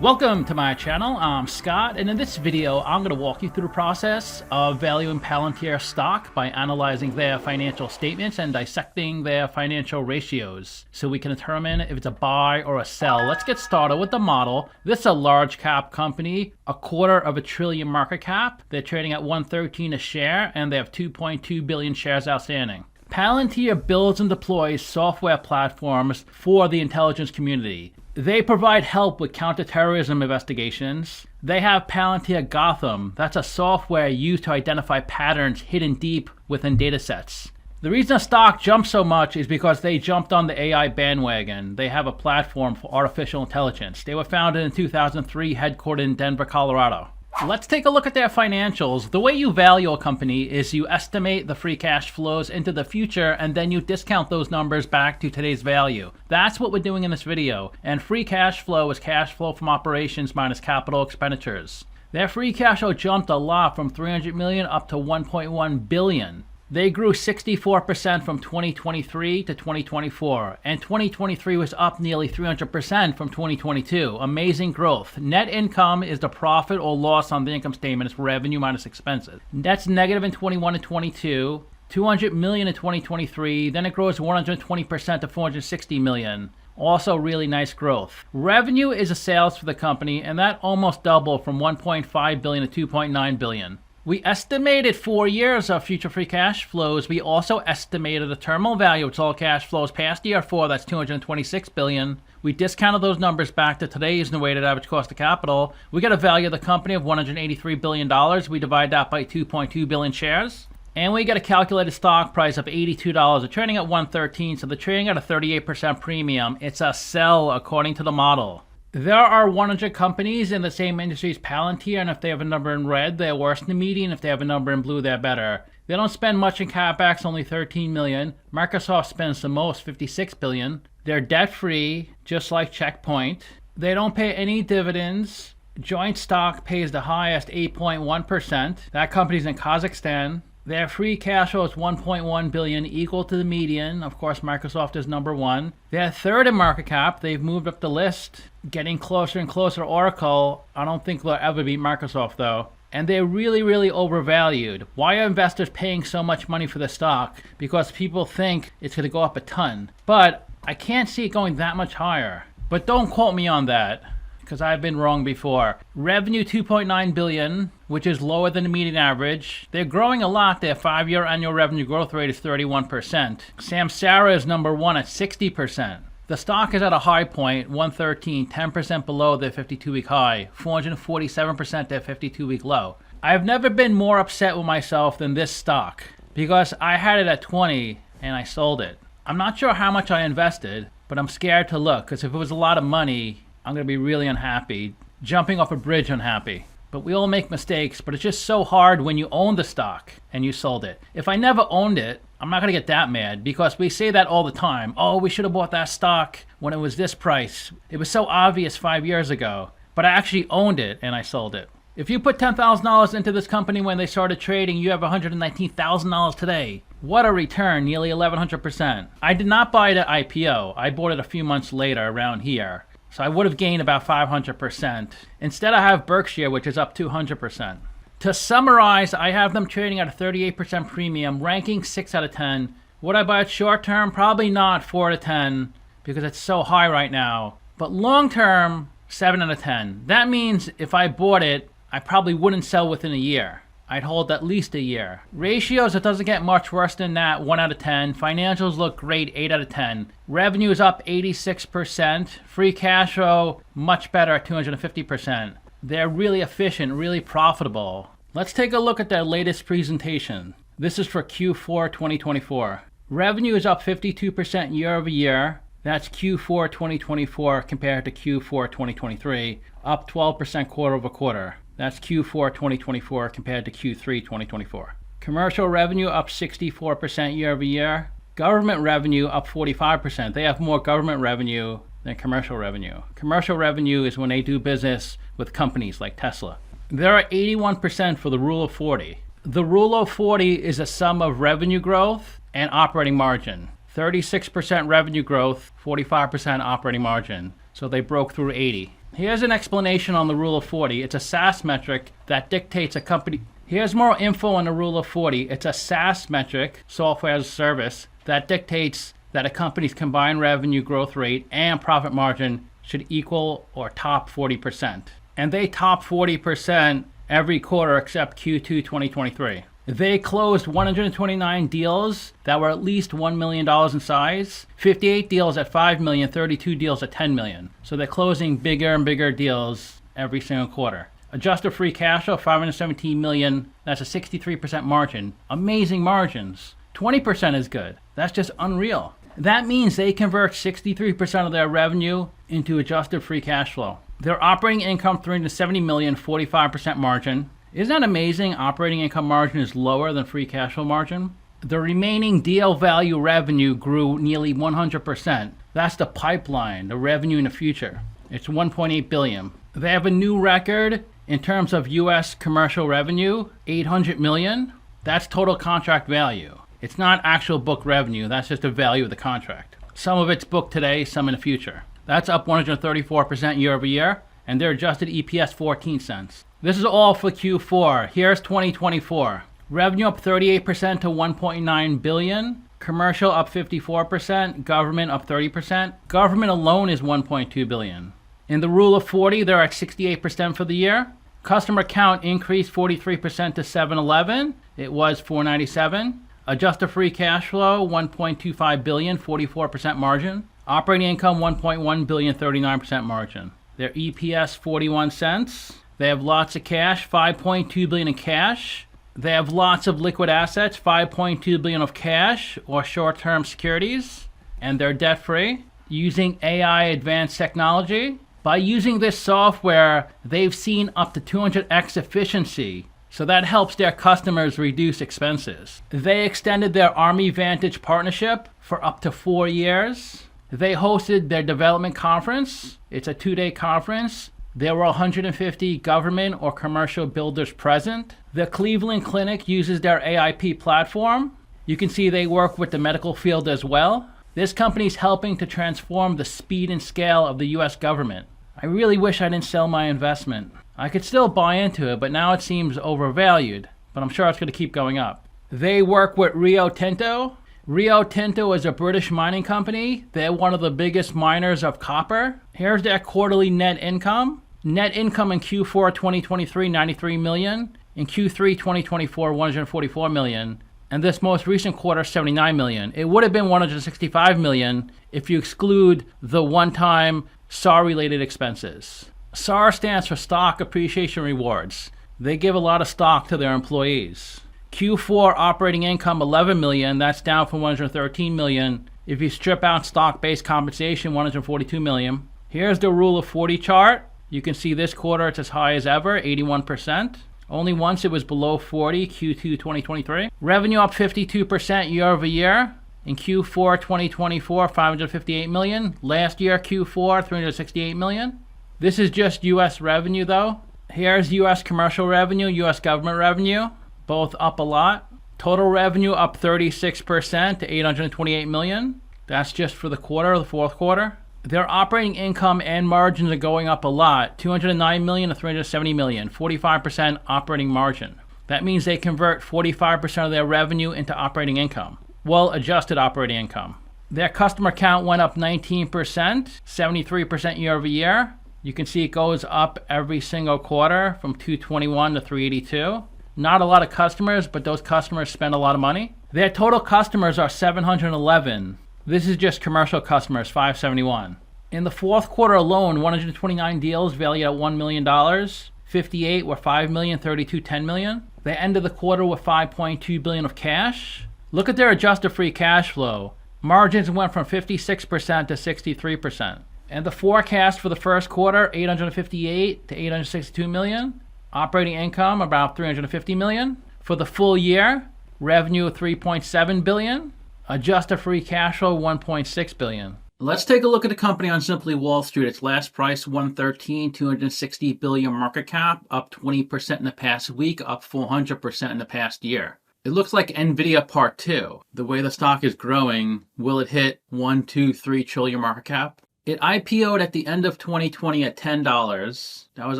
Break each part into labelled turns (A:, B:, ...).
A: Welcome to my channel. I'm Scott, and in this video I'm going to walk you through the process of valuing Palantir stock by analyzing their financial statements and dissecting their financial ratios so we can determine if it's a buy or a sell. Let's get started with the model. This is a large cap company, $250 billion market cap. They're trading at $113 a share and they have 2.2 billion shares outstanding. Palantir builds and deploys software platforms for the intelligence community. They provide help with counterterrorism investigations. They have Palantir Gotham. That's a software used to identify patterns hidden deep within datasets. The reason the stock jumped so much is because they jumped on the AI bandwagon. They have a platform for artificial intelligence. They were founded in 2003, headquartered in Denver, Colorado. Let's take a look at their financials. The way you value a company is you estimate the free cash flows into the future and then you discount those numbers back to today's value. That's what we're doing in this video. And free cash flow is cash flow from operations minus capital expenditures. Their free cash flow jumped a lot from 300 million up to 1.1 billion. They grew 64% from 2023 to 2024, and 2023 was up nearly 300% from 2022. Amazing growth. Net income is the profit or loss on the income statement. It's revenue minus expenses. That's negative in 21 and 22, 200 million in 2023, then it grows 120% to 460 million. Also really nice growth. Revenue is a sales for the company, and that almost doubled from 1.5 billion to 2.9 billion. We estimated 4 years of future free cash flows. We also estimated the terminal value, which is all cash flows past year 4, that's 226 billion. We discounted those numbers back to today's weighted average cost of capital. We got a value of the company of $183 billion. We divide that by 2.2 billion shares. And we get a calculated stock price of $82. They're trading at 113, so they're trading at a 38% premium. It's a sell according to the model. There are 100 companies in the same industry as Palantir, and if they have a number in red, they're worse than the median. If they have a number in blue, they're better. They don't spend much in CapEx, only 13 million. Microsoft spends the most, 56 billion. They're debt-free, just like Checkpoint. They don't pay any dividends. Joint stock pays the highest, 8.1%. That company's in Kazakhstan. Their free cash flow is 1.1 billion, equal to the median. Of course, Microsoft is number one. They're third in market cap. They've moved up the list, getting closer and closer to Oracle. I don't think they'll ever beat Microsoft, though. And they're really, really overvalued. Why are investors paying so much money for the stock? Because people think it's going to go up a ton. But I can't see it going that much higher. But don't quote me on that, because I've been wrong before. Revenue 2.9 billion, which is lower than the median average. They're growing a lot. Their 5-year annual revenue growth rate is 31%. Samsara is number one at 60%. The stock is at a high point, 113, 10% below their 52-week high, 447% their 52-week low. I've never been more upset with myself than this stock because I had it at 20 and I sold it. I'm not sure how much I invested, but I'm scared to look because if it was a lot of money, I'm going to be really unhappy. Jumping off a bridge unhappy. But we all make mistakes, but it's just so hard when you own the stock and you sold it. If I never owned it, I'm not going to get that mad because we say that all the time. Oh, we should have bought that stock when it was this price. It was so obvious 5 years ago, but I actually owned it and I sold it. If you put $10,000 into this company when they started trading, you have $119,000 today. What a return, nearly 1,100%. I did not buy it at IPO. I bought it a few months later around here. So I would have gained about 500%. Instead, I have Berkshire, which is up 200%. To summarize, I have them trading at a 38% premium, ranking 6 out of 10. Would I buy it short term? Probably not 4 out of 10 because it's so high right now. But long term, 7 out of 10. That means if I bought it, I probably wouldn't sell within a year. I'd hold at least a year. Ratios, it doesn't get much worse than that, 1 out of 10. Financials look great, 8 out of 10. Revenue is up 86%. Free cash flow, much better at 250%. They're really efficient, really profitable. Let's take a look at their latest presentation. This is for Q4 2024. Revenue is up 52% year over year. That's Q4 2024 compared to Q4 2023, up 12% quarter over quarter. That's Q4 2024 compared to Q3 2024. Commercial revenue up 64% year over year. Government revenue up 45%. They have more government revenue than commercial revenue. Commercial revenue is when they do business with companies like Tesla. They're at 81% for the Rule of 40. The Rule of 40 is a sum of revenue growth and operating margin. 36% revenue growth, 45% operating margin. So they broke through 80. Here's an explanation on the Rule of 40. It's a SaaS metric that dictates a company. Here's more info on the Rule of 40. It's a SaaS metric, software as a service, that dictates that a company's combined revenue growth rate and profit margin should equal or top 40%. And they top 40% every quarter except Q2 2023. They closed 129 deals that were at least $1 million in size, 58 deals at $5 million, 32 deals at $10 million. So they're closing bigger and bigger deals every single quarter. Adjusted free cash flow, $517 million. That's a 63% margin. Amazing margins. 20% is good. That's just unreal. That means they convert 63% of their revenue into adjusted free cash flow. Their operating income, $370 million, 45% margin. Isn't that amazing? Operating income margin is lower than free cash flow margin. The remaining deal value revenue grew nearly 100%. That's the pipeline, the revenue in the future. It's $1.8 billion. They have a new record in terms of U.S. commercial revenue, $800 million. That's total contract value. It's not actual book revenue. That's just the value of the contract. Some of it's booked today, some in the future. That's up 134% year over year, and their adjusted EPS 14 cents. This is all for Q4. Here's 2024. Revenue up 38% to $1.9 billion. Commercial up 54%. Government up 30%. Government alone is $1.2 billion. In the Rule of 40, they're at 68% for the year. Customer count increased 43% to 711. It was 497. Adjusted free cash flow, $1.25 billion, 44% margin. Operating income, $1.1 billion, 39% margin. Their EPS, 41 cents. They have lots of cash, $5.2 billion in cash. They have lots of liquid assets, $5.2 billion of cash or short-term securities. And they're debt-free. Using AI advanced technology. By using this software, they've seen up to 200x efficiency. So that helps their customers reduce expenses. They extended their Army Vantage partnership for up to 4 years. They hosted their development conference. It's a 2-day conference. There were 150 government or commercial builders present. The Cleveland Clinic uses their AIP platform. You can see they work with the medical field as well. This company's helping to transform the speed and scale of the US government. I really wish I didn't sell my investment. I could still buy into it, but now it seems overvalued. But I'm sure it's going to keep going up. They work with Rio Tinto. Rio Tinto is a British mining company. They're one of the biggest miners of copper. Here's their quarterly net income. Net income in Q4 2023, $93 million. In Q3 2024, $144 million. And this most recent quarter, $79 million. It would have been $165 million if you exclude the one-time SAR-related expenses. SAR stands for Stock Appreciation Rewards. They give a lot of stock to their employees. Q4 operating income, $11 million. That's down from $113 million. If you strip out stock-based compensation, $142 million. Here's the Rule of 40 chart. You can see this quarter it's as high as ever, 81%. Only once it was below 40, Q2 2023. Revenue up 52% year over year. In Q4 2024, $558 million. Last year, Q4, $368 million. This is just U.S. revenue though. Here's U.S. commercial revenue, U.S. government revenue. Both up a lot. Total revenue up 36% to $828 million. That's just for the quarter, the fourth quarter. Their operating income and margins are going up a lot. $209 million to $370 million, 45% operating margin. That means they convert 45% of their revenue into operating income. Well, adjusted operating income. Their customer count went up 19%, 73% year over year. You can see it goes up every single quarter from 221 to 382. Not a lot of customers, but those customers spend a lot of money. Their total customers are 711. This is just commercial customers, 571. In the fourth quarter alone, 129 deals valued at $1 million. 58 were $5 million, 32 $10 million. They ended the quarter with $5.2 billion of cash. Look at their adjusted free cash flow. Margins went from 56% to 63%. And the forecast for the first quarter, 858 to 862 million. Operating income, about 350 million. For the full year, revenue of 3.7 billion. Adjusted free cash flow, 1.6 billion. Let's take a look at the company on Simply Wall Street. Its last price, 113, 260 billion market cap, up 20% in the past week, up 400% in the past year. It looks like NVIDIA Part 2. The way the stock is growing, will it hit 1, 2, 3 trillion market cap? It IPO'd at the end of 2020 at $10. That was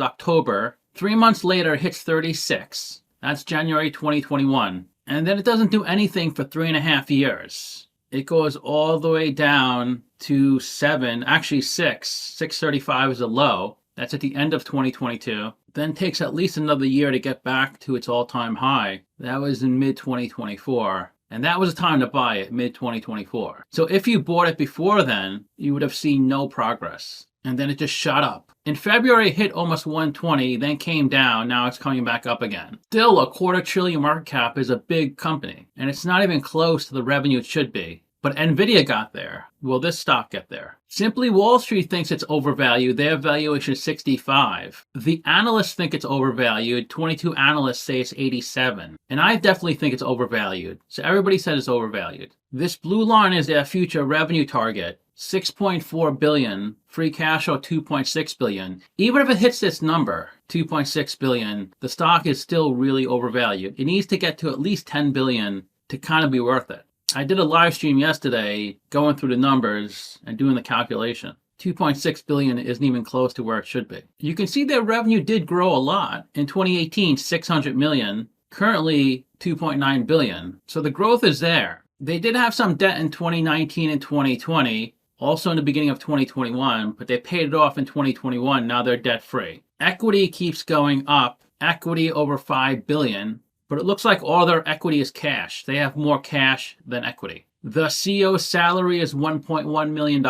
A: October. 3 months later, it hits 36. That's January 2021. And then it doesn't do anything for 3.5 years. It goes all the way down to 7, actually 6. 635 is a low. That's at the end of 2022. Then takes at least another year to get back to its all-time high. That was in mid-2024. And that was the time to buy it, mid-2024. So if you bought it before then, you would have seen no progress. And then it just shot up. In February, it hit almost 120, then came down. Now it's coming back up again. Still, a $250 billion market cap is a big company. And it's not even close to the revenue it should be. But Nvidia got there. Will this stock get there? Simply Wall Street thinks it's overvalued. Their valuation is 65. The analysts think it's overvalued. 22 analysts say it's 87. And I definitely think it's overvalued. So everybody said it's overvalued. This blue line is their future revenue target. 6.4 billion, free cash flow 2.6 billion. Even if it hits this number, 2.6 billion, the stock is still really overvalued. It needs to get to at least 10 billion to kind of be worth it. I did a live stream yesterday going through the numbers and doing the calculation. 2.6 billion isn't even close to where it should be. You can see their revenue did grow a lot. In 2018, 600 million, currently 2.9 billion. So the growth is there. They did have some debt in 2019 and 2020, also in the beginning of 2021, but they paid it off in 2021. Now they're debt free. Equity keeps going up. Equity over 5 billion. But it looks like all their equity is cash. They have more cash than equity. The CEO's salary is $1.1 million.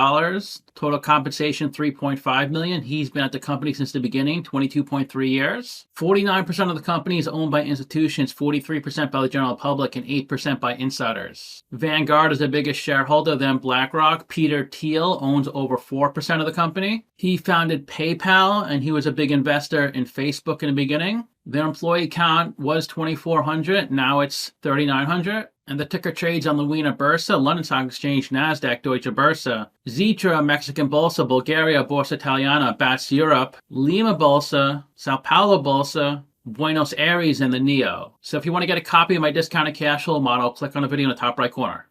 A: Total compensation, $3.5 million. He's been at the company since the beginning, 22.3 years. 49% of the company is owned by institutions, 43% by the general public, and 8% by insiders. Vanguard is the biggest shareholder, then BlackRock. Peter Thiel owns over 4% of the company. He founded PayPal, and he was a big investor in Facebook in the beginning. Their employee count was 2,400. Now it's 3,900. And the ticker trades on the Wiener Börse, London Stock Exchange, Nasdaq, Deutsche Börse, Xetra, Mexican Bolsa, Bulgaria, Borsa Italiana, BATS Europe, Lima Bolsa, Sao Paulo Bolsa, Buenos Aires, and the NEO. So if you want to get a copy of my discounted cash flow model, click on the video in the top right corner.